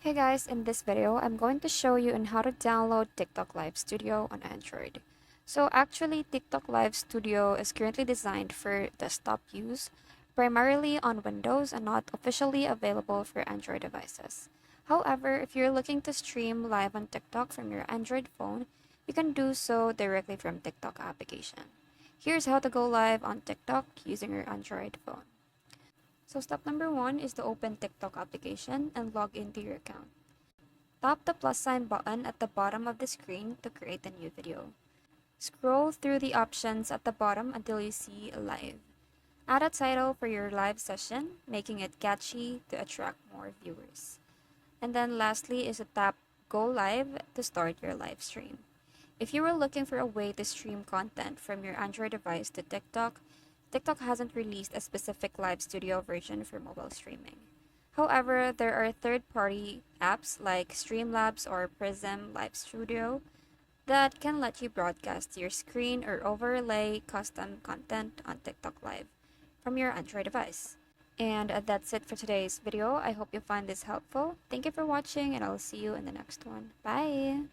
Hey guys, in this video, I'm going to show you on how to download TikTok Live Studio on Android. So actually, TikTok Live Studio is currently designed for desktop use, primarily on Windows and not officially available for Android devices. However, if you're looking to stream live on TikTok from your Android phone, you can do so directly from TikTok application. Here's how to go live on TikTok using your Android phone. So step number one is to open TikTok application and log into your account. Tap the plus sign button at the bottom of the screen to create a new video. Scroll through the options at the bottom until you see live. Add a title for your live session, making it catchy to attract more viewers. And then lastly is to tap go live to start your live stream. If you were looking for a way to stream content from your Android device to TikTok, TikTok hasn't released a specific live studio version for mobile streaming. However, there are third-party apps like Streamlabs or Prism Live Studio that can let you broadcast your screen or overlay custom content on TikTok Live from your Android device. And that's it for today's video. I hope you find this helpful. Thank you for watching and I'll see you in the next one. Bye!